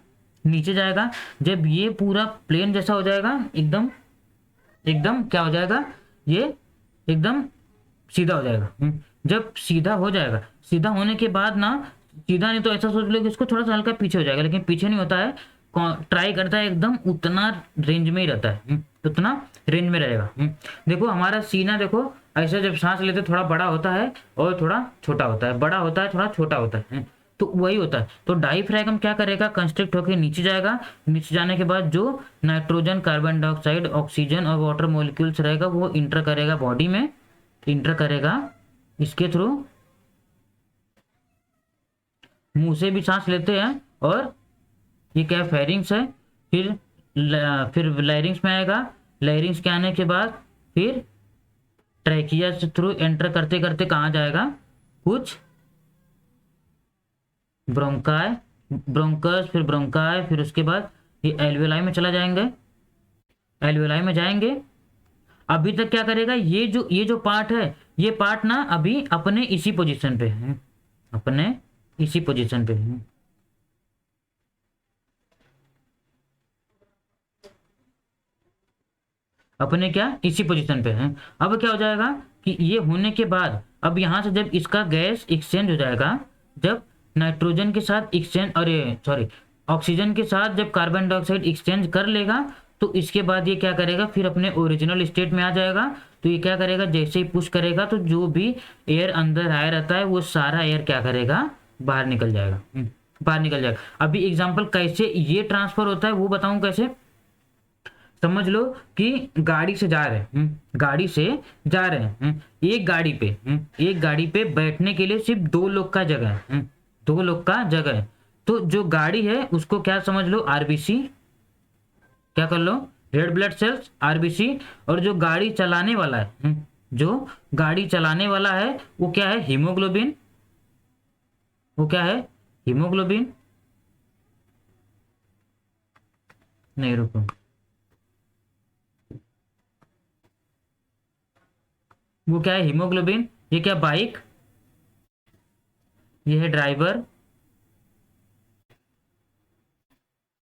नीचे जाएगा। जब ये पूरा प्लेन जैसा हो जाएगा, एकदम एकदम क्या हो जाएगा, ये एकदम सीधा हो जाएगा। जब सीधा हो जाएगा, सीधा होने के बाद ना, सीधा नहीं तो ऐसा सोच लो कि इसको थोड़ा सा हल्का पीछे हो जाएगा, लेकिन पीछे नहीं होता है, ट्राई करता है एकदम उतना रेंज में ही रहता है, उतना रेंज में रहेगा। देखो हमारा सीना, देखो ऐसे जब सांस लेते थोड़ा बड़ा होता है और थोड़ा छोटा होता है, बड़ा होता है, थोड़ा छोटा होता है, तो वही होता है। तो डायफ्रागम क्या करेगा, कंस्ट्रिक्ट होकर नीचे जाएगा, नीचे जाने के बाद जो नाइट्रोजन, कार्बन डाइऑक्साइड, ऑक्सीजन और वाटर मॉलिक्यूल्स रहेगा वो इंटर करेगा बॉडी में, इंटर करेगा इसके थ्रू, मुंह से भी सांस लेते हैं, और ये क्या फेरिंग्स है, फिर लैरिंग्स में आएगा, लैरिंग्स के आने के बाद फिर ट्रैकिया से थ्रू एंटर करते करते कहाँ जाएगा, कुछ ब्रोंकाई, ब्रोंकस, फिर ब्रोंकाई, फिर उसके बाद ये एल्वेलाई में चला जाएंगे, एल्वेलाई में जाएंगे। अभी तक क्या करेगा, ये जो पार्ट है, ये पार्ट ना अभी अपने इसी पोजीशन पे है, अपने इसी पोजीशन पे है। अपने क्या इसी पोजीशन पे है। अब क्या हो जाएगा कि ये होने के बाद अब यहाँ से जब इसका गैस एक्सचेंज हो जाएगा, जब नाइट्रोजन के साथ एक्सचेंज, अरे सॉरी, ऑक्सीजन के साथ जब कार्बन डाइऑक्साइड एक्सचेंज कर लेगा, तो इसके बाद ये क्या करेगा, फिर अपने ओरिजिनल स्टेट में आ जाएगा। तो ये क्या करेगा, जैसे ही पुश करेगा तो जो भी एयर अंदर आया रहता है वो सारा एयर क्या करेगा, बाहर निकल जाएगा, बाहर निकल जाएगा। अभी एग्जाम्पल कैसे ये ट्रांसफर होता है वो बताऊं कैसे। समझ लो कि गाड़ी से जा रहे हैं, गाड़ी से जा रहे हैं, एक गाड़ी पे, एक गाड़ी पे बैठने के लिए सिर्फ दो लोग का जगह है, दो लोग का जगह है। तो जो गाड़ी है उसको क्या समझ लो, आरबीसी, क्या कर लो, रेड ब्लड सेल्स, आरबीसी। और जो गाड़ी चलाने वाला है, जो गाड़ी चलाने वाला है वो क्या है, हीमोग्लोबिन, वो क्या है, हीमोग्लोबिन। नहीं रुको, वो क्या है, हीमोग्लोबिन। ये क्या, बाइक, ये है ड्राइवर,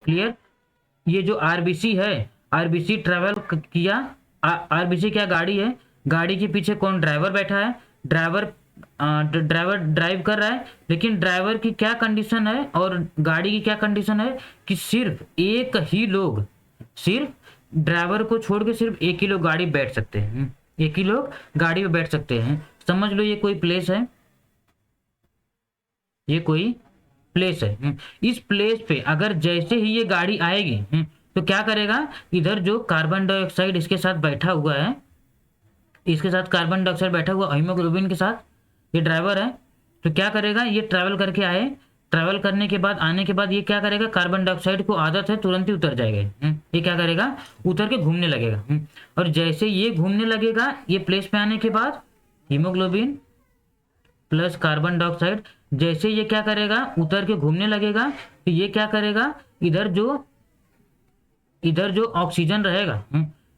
क्लियर। ये जो आरबीसी है, आरबीसी ट्रेवल किया, आरबीसी क्या, गाड़ी है, गाड़ी के पीछे कौन, ड्राइवर बैठा है, ड्राइवर, ड्राइवर ड्राइव कर रहा है। लेकिन ड्राइवर की क्या कंडीशन है और गाड़ी की क्या कंडीशन है कि सिर्फ एक ही लोग, सिर्फ ड्राइवर को छोड़ के सिर्फ एक ही लोग गाड़ी बैठ सकते हैं, एक ही लोग गाड़ी में बैठ सकते हैं। समझ लो ये कोई प्लेस है, ये कोई प्लेस है, इस प्लेस पे अगर जैसे ही ये गाड़ी आएगी, तो क्या करेगा, इधर जो कार्बन डाइऑक्साइड इसके साथ बैठा हुआ है, इसके साथ कार्बन डाइऑक्साइड बैठा हुआ हीमोग्लोबिन के साथ, ये ड्राइवर है, तो क्या करेगा, ये ट्रैवल करके आए, ट्रैवल करने के बाद, आने के बाद ये क्या करेगा, कार्बन डाइऑक्साइड को आदत है तुरंत ही उतर जाएगा, ये क्या करेगा, उतर के घूमने लगेगा, और जैसे ये घूमने लगेगा, ये प्लेस पे आने के बाद हीमोग्लोबिन प्लस कार्बन डाइऑक्साइड, जैसे ये क्या करेगा, उतर के घूमने लगेगा, तो ये क्या करेगा, इधर जो, इधर जो ऑक्सीजन रहेगा,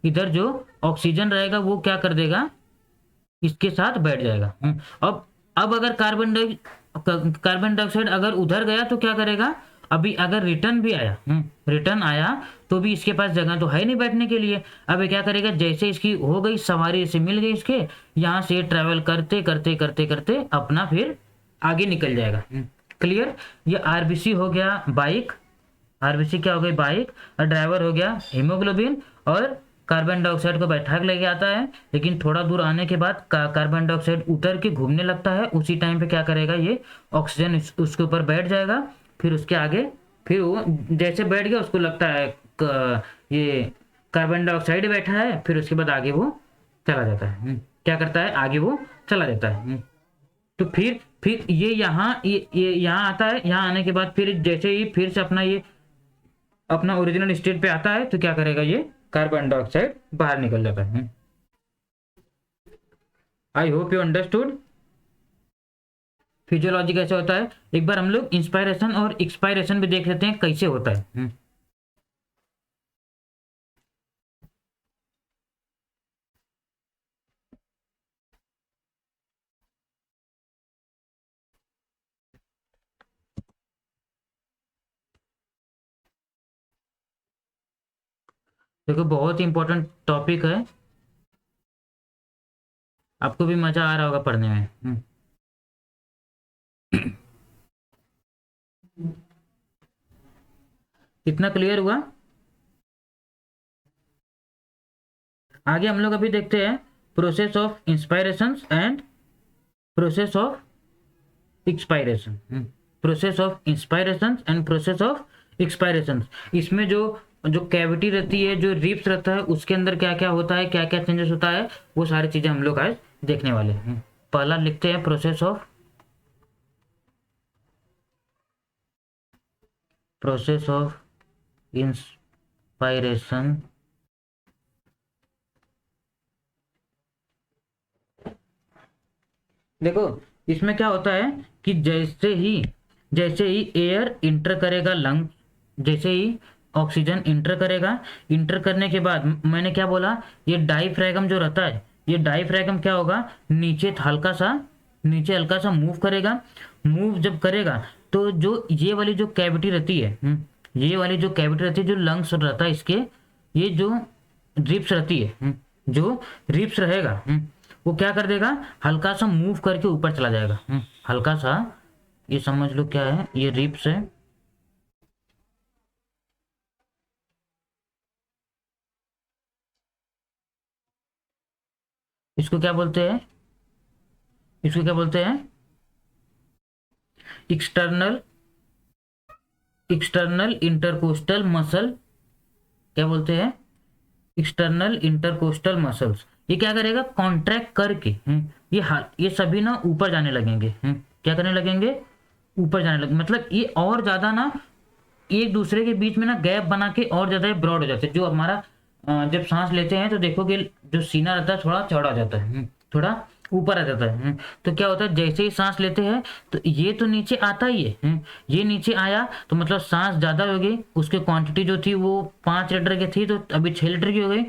इधर जो ऑक्सीजन रहेगा वो क्या कर देगा, इसके साथ बैठ जाएगा। अब अगर कार्बन डाइऑक्साइड अगर उधर गया तो क्या करेगा, अभी अगर रिटर्न भी आया, रिटर्न आया तो भी इसके पास जगह तो है नहीं बैठने के लिए। अब ये क्या करेगा, जैसे इसकी हो गई सवारी, से मिल गई इसके, यहाँ से ट्रैवल करते करते करते करते अपना फिर आगे निकल जाएगा, क्लियर। ये आरबीसी हो गया बाइक, आरबीसी क्या हो गई, बाइक, और ड्राइवर हो गया हीमोग्लोबिन, और कार्बन डाइऑक्साइड को बैठा के लेके आता है, लेकिन थोड़ा दूर आने के बाद कार्बन डाइऑक्साइड उतर के घूमने लगता है, उसी टाइम पे क्या करेगा, ये ऑक्सीजन उसके ऊपर बैठ जाएगा। फिर उसके आगे, फिर वो जैसे बैठ गया उसको लगता है ये कार्बन डाइऑक्साइड बैठा है, फिर उसके बाद आगे वो चला जाता है, क्या करता है, आगे वो चला जाता है। तो फिर ये यहाँ, ये यहाँ आता है, यहाँ आने के बाद फिर जैसे ही फिर से अपना ये अपना ओरिजिनल स्टेट पे आता है, तो क्या करेगा, ये कार्बन डाइऑक्साइड बाहर निकल जाता है। I hope you understood physiology कैसे होता है। एक बार हम लोग इंस्पायरेशन और एक्सपायरेशन भी देख लेते हैं कैसे होता है। देखो बहुत ही इंपॉर्टेंट टॉपिक है, आपको भी मजा आ रहा होगा पढ़ने में। इतना क्लियर हुआ। आगे हम लोग अभी देखते हैं process of inspiration and process of expiration, process of inspiration and process of expiration. इसमें जो जो कैविटी रहती है, जो रिप्स रहता है, उसके अंदर क्या क्या होता है, क्या क्या चेंजेस होता है, वो सारी चीजें हम लोग आज देखने वाले हैं। पहला लिखते हैं प्रोसेस ऑफ इंस्पायरेशन। देखो इसमें क्या होता है कि जैसे ही एयर इंटर करेगा लंग, जैसे ही ऑक्सीजन इंटर करेगा, इंटर करने के बाद मैंने क्या बोला, ये डायफ्रैगम जो रहता है, ये डायफ्रैगम क्या होगा, नीचे हल्का सा मूव करेगा। मूव जब करेगा तो जो ये वाली जो कैविटी रहती है, ये वाली जो कैविटी रहती है, जो लंग्स रहता है इसके, ये जो रिप्स रहती है, जो रिप्स रहेगा, वो क्या कर देगा, हल्का सा मूव करके ऊपर चला जाएगा, हल्का सा, ये समझ लो क्या है, ये रिप्स है, इसको क्या बोलते हैं, इसको क्या बोलते हैं, एक्सटर्नल एक्सटर्नल इंटरकोस्टल मसल, क्या बोलते हैं, एक्सटर्नल इंटरकोस्टल मसल्स, ये क्या करेगा, कॉन्ट्रैक्ट करके ये सभी ना ऊपर जाने लगेंगे। क्या करने लगेंगे, ऊपर जाने लगे, मतलब ये और ज्यादा ना एक दूसरे के बीच में ना गैप बना के और ज्यादा ब्रॉड हो जाते हैं। जो हमारा जब सांस लेते हैं तो देखो कि जो सीना रहता है थोड़ा चौड़ा हो जाता है, थोड़ा ऊपर आ जाता है। तो क्या होता है, जैसे ही सांस लेते हैं तो ये तो नीचे आता ही है। ये नीचे आया तो मतलब सांस ज्यादा हो गई, उसकी क्वांटिटी जो थी वो 5 लीटर की थी तो अभी 6 लीटर की हो गई।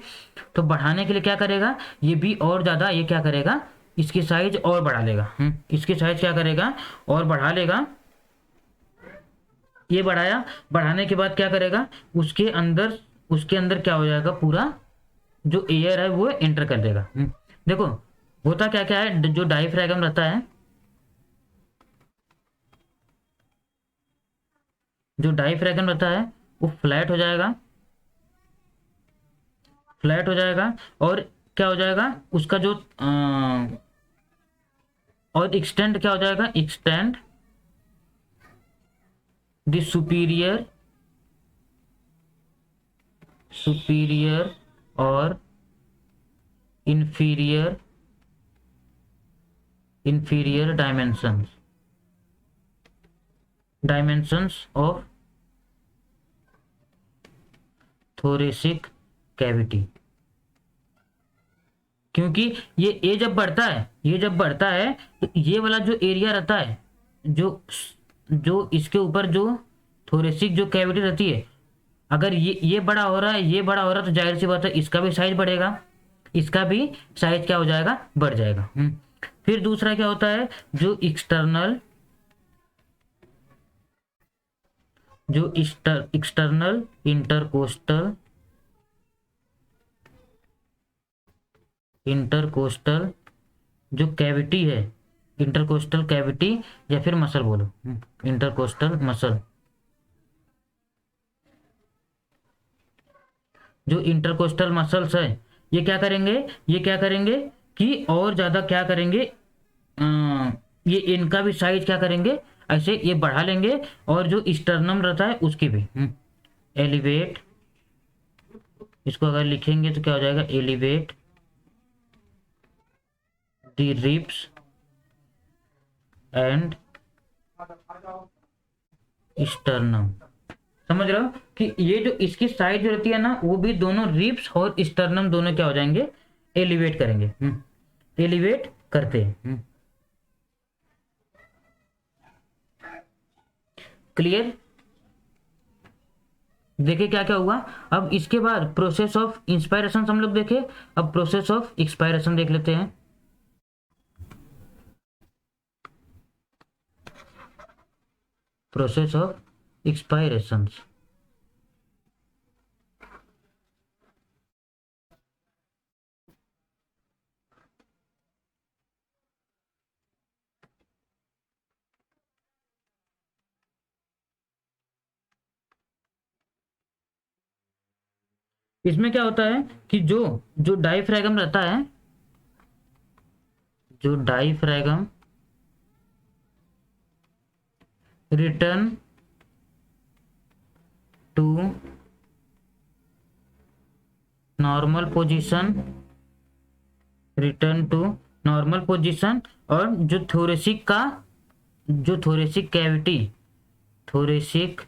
तो बढ़ाने के लिए क्या करेगा, ये भी और ज्यादा, ये क्या करेगा, इसकी साइज और बढ़ा लेगा। इसकी साइज क्या करेगा, और बढ़ा लेगा। ये बढ़ाया, बढ़ाने के बाद क्या करेगा, उसके अंदर क्या हो जाएगा, पूरा जो एयर है वो एंटर कर देगा। देखो होता क्या क्या है, जो डायफ्रागम रहता है, जो डायफ्रागम रहता है वो फ्लैट हो जाएगा, फ्लैट हो जाएगा। और क्या हो जाएगा, उसका जो और एक्सटेंड क्या हो जाएगा, एक्सटेंड द सुपीरियर, सुपीरियर और inferior inferior dimensions of thoracic cavity। क्योंकि ये जब बढ़ता है, ये जब बढ़ता है तो ये वाला जो एरिया रहता है, जो जो इसके ऊपर जो थोरेसिक जो कैविटी रहती है, अगर ये बड़ा हो रहा है, ये बड़ा हो रहा है, तो जाहिर सी बात है इसका भी साइज बढ़ेगा, इसका भी साइज क्या हो जाएगा, बढ़ जाएगा। फिर दूसरा क्या होता है, जो एक्सटर्नल, जो एक्सटर्नल इंटरकोस्टल, इंटरकोस्टल जो कैविटी है, इंटरकोस्टल कैविटी या फिर मसल बोलो, इंटरकोस्टल मसल, जो इंटरकोस्टल मसल्स है, ये क्या करेंगे, ये क्या करेंगे कि और ज्यादा क्या करेंगे, ये इनका भी साइज क्या करेंगे, ऐसे ये बढ़ा लेंगे। और जो स्टर्नम रहता है उसकी भी एलिवेट, इसको अगर लिखेंगे तो क्या हो जाएगा, elevate the ribs and sternum. समझ रहे हो कि ये जो इसकी साइज जो रहती है ना, वो भी दोनों रिब्स और स्टर्नम दोनों क्या हो जाएंगे, एलिवेट करेंगे, एलिवेट करते हैं। क्लियर, देखे क्या क्या हुआ। अब इसके बाद प्रोसेस ऑफ इंस्पायरेशन हम लोग देखे, अब प्रोसेस ऑफ एक्सपायरेशन देख लेते हैं। प्रोसेस ऑफ एक्सपायरेशन, इसमें क्या होता है कि जो जो डाइफ्रैगम रहता है, जो diaphragm return to normal position, return to normal position. और जो थोरेसिक का, जो thoracic cavity, thoracic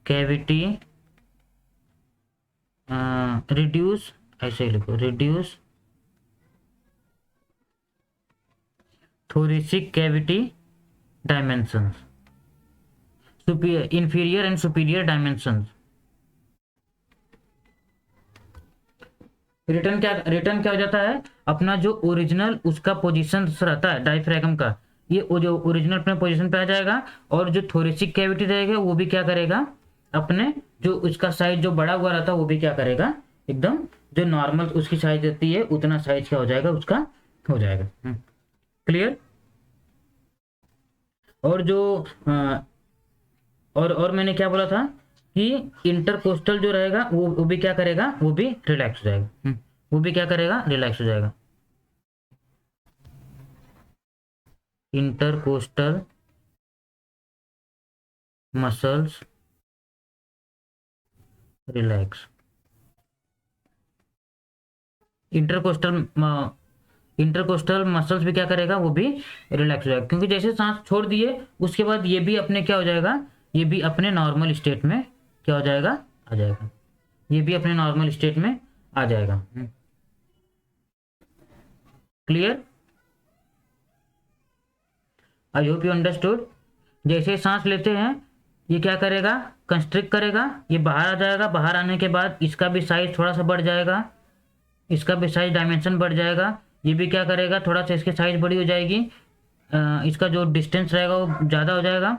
cavity reduce, ऐसे ही लिखो, reduce thoracic cavity dimensions, superior, inferior and superior dimensions. Return क्या हो जाता है, अपना जो ओरिजिनल उसका पोजीशन रहता है डायफ्रैगम का, ये जो ओरिजिनल अपने पोजीशन पे आ जाएगा। और जो थोरेसिक कैविटी रहेगा वो भी क्या करेगा, अपने जो उसका साइज जो बड़ा हुआ रहता है वो भी क्या करेगा, एकदम जो नॉर्मल उसकी साइज रहती है उतना साइज क्या हो जाएगा, उसका हो जाएगा। क्लियर। और जो और मैंने क्या बोला था कि इंटरकोस्टल जो रहेगा वो भी क्या करेगा, वो भी रिलैक्स हो जाएगा। वो भी क्या करेगा, रिलैक्स हो जाएगा। Intercostal muscles relax. Intercostal intercostal muscles भी क्या करेगा, वो भी रिलैक्स हो जाएगा, क्योंकि जैसे सांस छोड़ दिए उसके बाद ये भी अपने क्या हो जाएगा, ये भी अपने नॉर्मल स्टेट में क्या हो जाएगा, आ जाएगा, ये भी अपने नॉर्मल स्टेट में आ जाएगा। Clear? I hope you understood. जैसे सांस लेते हैं ये क्या करेगा, कंस्ट्रिक्ट करेगा, ये बाहर आ जाएगा, बाहर आने के बाद इसका भी साइज थोड़ा सा बढ़ जाएगा, इसका भी साइज डायमेंशन बढ़ जाएगा, ये भी क्या करेगा, थोड़ा सा इसकी साइज बड़ी हो जाएगी, इसका जो डिस्टेंस रहेगा वो ज़्यादा हो जाएगा।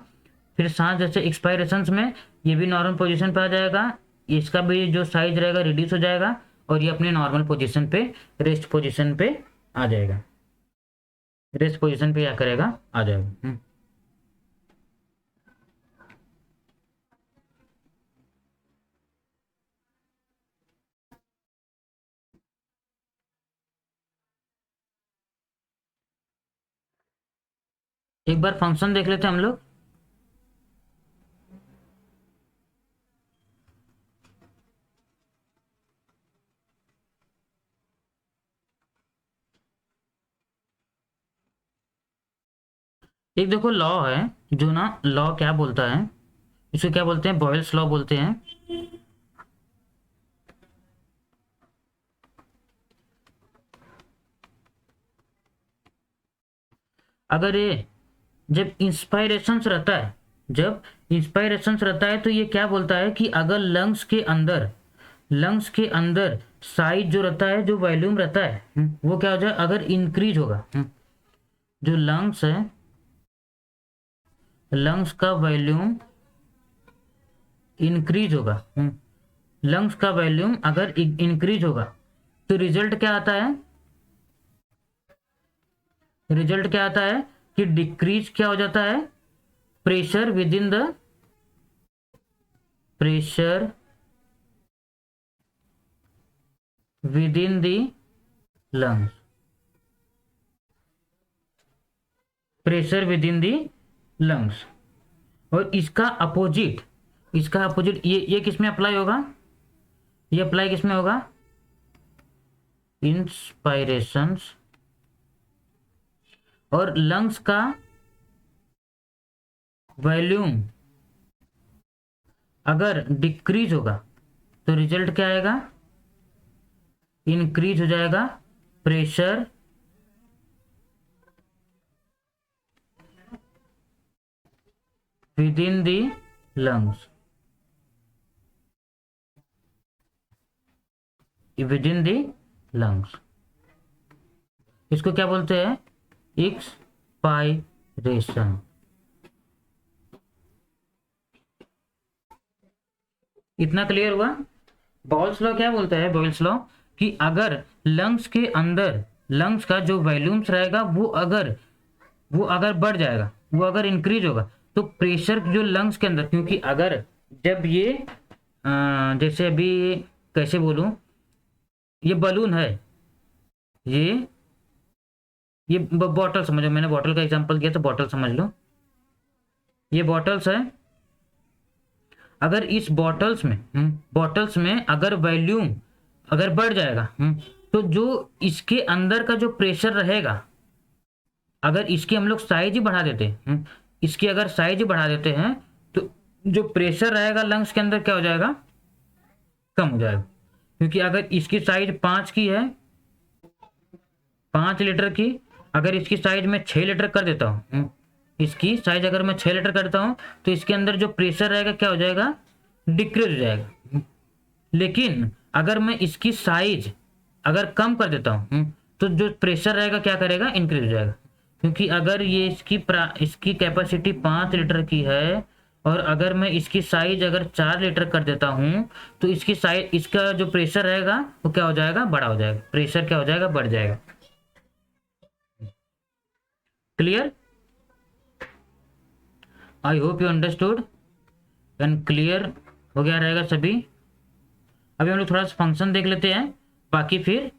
फिर सांस जैसे एक्सपायरेशंस में ये भी नॉर्मल पोजीशन पे आ जाएगा, इसका भी जो साइज रहेगा रिड्यूस हो जाएगा, और ये अपने नॉर्मल पोजीशन पे, रेस्ट पोजीशन पे आ जाएगा, रेस्ट पोजीशन पे क्या करेगा, आ जाएगा। एक बार फंक्शन देख लेते हैं हम लोग। एक देखो लॉ है, जो ना लॉ क्या बोलता है, इसको क्या बोलते हैं, बॉयल्स लॉ बोलते हैं। अगर ये जब इंस्पायरेशंस रहता है, जब इंस्पायरेशंस रहता है तो ये क्या बोलता है कि अगर लंग्स के अंदर साइज जो रहता है, जो वॉल्यूम रहता है, वो क्या हो जाए, अगर इंक्रीज होगा, जो लंग्स है, लंग्स का वॉल्यूम इंक्रीज होगा, लंग्स का वॉल्यूम अगर इंक्रीज होगा तो रिजल्ट क्या आता है, रिजल्ट क्या आता है कि डिक्रीज क्या हो जाता है, pressure with in the, pressure with in the lungs, pressure with in the lungs. और इसका अपोजिट, इसका अपोजिट ये किस में अप्लाई होगा, ये अप्लाई किस में होगा, इंस्पायरेशंस, और लंग्स का वॉल्यूम अगर डिक्रीज होगा तो रिजल्ट क्या आएगा, इंक्रीज हो जाएगा pressure with in the lungs, with in the lungs. इसको क्या बोलते हैं, एक्सपायरेशन। इतना क्लियर हुआ? बॉयल्स लॉ क्या बोलता है, बॉयल्स लॉ कि अगर लंग्स के अंदर, लंग्स का जो वॉल्यूम्स रहेगा वो अगर बढ़ जाएगा, वो अगर इंक्रीज होगा तो प्रेशर जो लंग्स के अंदर, क्योंकि अगर जब ये जैसे अभी कैसे बोलूं, ये बलून है, ये बॉटल समझो, मैंने बॉटल का एग्जांपल किया तो बॉटल समझ लो, ये बॉटल्स है, अगर इस बॉटल्स में अगर वॉल्यूम अगर बढ़ जाएगा, तो जो इसके अंदर का जो प्रेशर रहेगा, अगर इसकी हम लोग साइज ही बढ़ा देते हैं, इसकी अगर साइज ही बढ़ा देते हैं तो जो प्रेशर रहेगा लंग्स के अंदर क्या हो जाएगा, कम हो जाएगा। क्योंकि अगर इसकी साइज 5 की है, 5 लीटर की, अगर इसकी साइज में 6 लीटर कर देता हूँ, इसकी साइज अगर मैं 6 लीटर करता हूँ तो इसके अंदर जो प्रेशर रहेगा क्या हो जाएगा, डिक्रीज हो जाएगा। लेकिन अगर मैं इसकी साइज अगर कम कर देता हूँ तो जो प्रेशर रहेगा क्या करेगा, इंक्रीज हो जाएगा। क्योंकि अगर ये इसकी कैपेसिटी 5 लीटर की है और अगर मैं इसकी साइज अगर 4 लीटर कर देता हूँ तो इसकी साइज, इसका जो प्रेशर रहेगा वो क्या हो जाएगा, बड़ा हो जाएगा, प्रेशर क्या हो जाएगा, बढ़ जाएगा। Clear? I hope you understood and clear हो गया रहेगा सभी। अभी हम लोग थोड़ा सा फंक्शन देख लेते हैं, बाकी फिर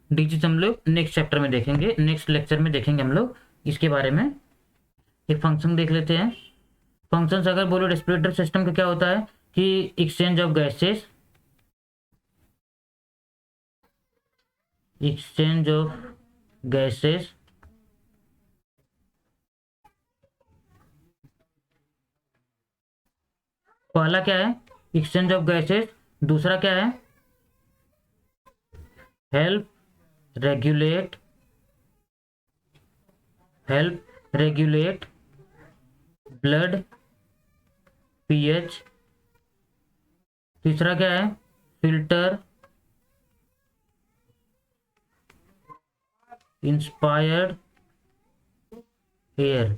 डिजिट हम लोग नेक्स्ट चैप्टर में देखेंगे, नेक्स्ट लेक्चर में देखेंगे हम लोग इसके बारे में। एक फंक्शन देख लेते हैं। फंक्शंस अगर बोलो रेस्पिरेटरी सिस्टम का क्या होता है कि exchange of gases, exchange of gases पहला क्या है, एक्सचेंज ऑफ गैसेस, दूसरा क्या है, हेल्प रेगुलेट ब्लड पीएच, तीसरा क्या है, फिल्टर इंस्पायर्ड एयर,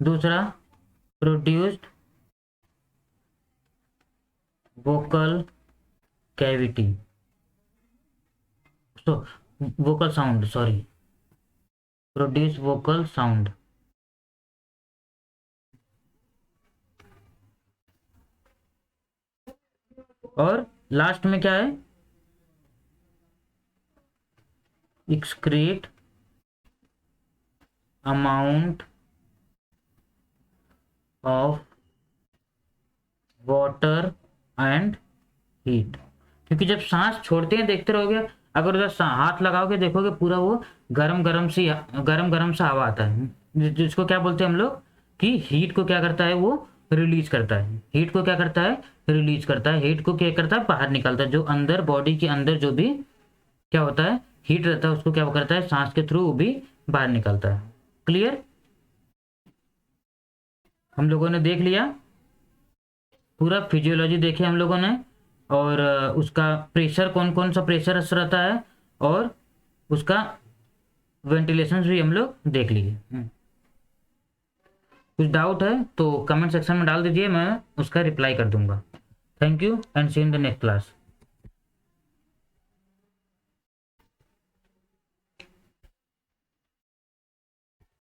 दूसरा produced vocal cavity, vocal sound, sorry, produce vocal sound. और लास्ट में क्या है, excrete amount of water and heat, क्योंकि जब सांस छोड़ते हैं देखते रहोगे, अगर उधर हाथ लगाओगे देखोगे पूरा वो गरम गरम सा हवा आता है, जिसको क्या बोलते हैं हम लोग कि हीट को क्या करता है, वो रिलीज करता है, हीट को क्या करता है, रिलीज करता है, हीट को क्या करता है, बाहर निकालता है, जो अंदर बॉडी के अंदर जो भी क्या होता है हीट रहता है उसको क्या करता है, सांस के थ्रू वो भी बाहर निकालता है। क्लियर, हम लोगों ने देख लिया, पूरा फिजियोलॉजी देखे हम लोगों ने, और उसका प्रेशर कौन कौन सा प्रेशर रहता है, और उसका वेंटिलेशन भी हम लोग देख लिए। कुछ डाउट है तो कमेंट सेक्शन में डाल दीजिए, मैं उसका रिप्लाई कर दूंगा। Thank you and see in the next class.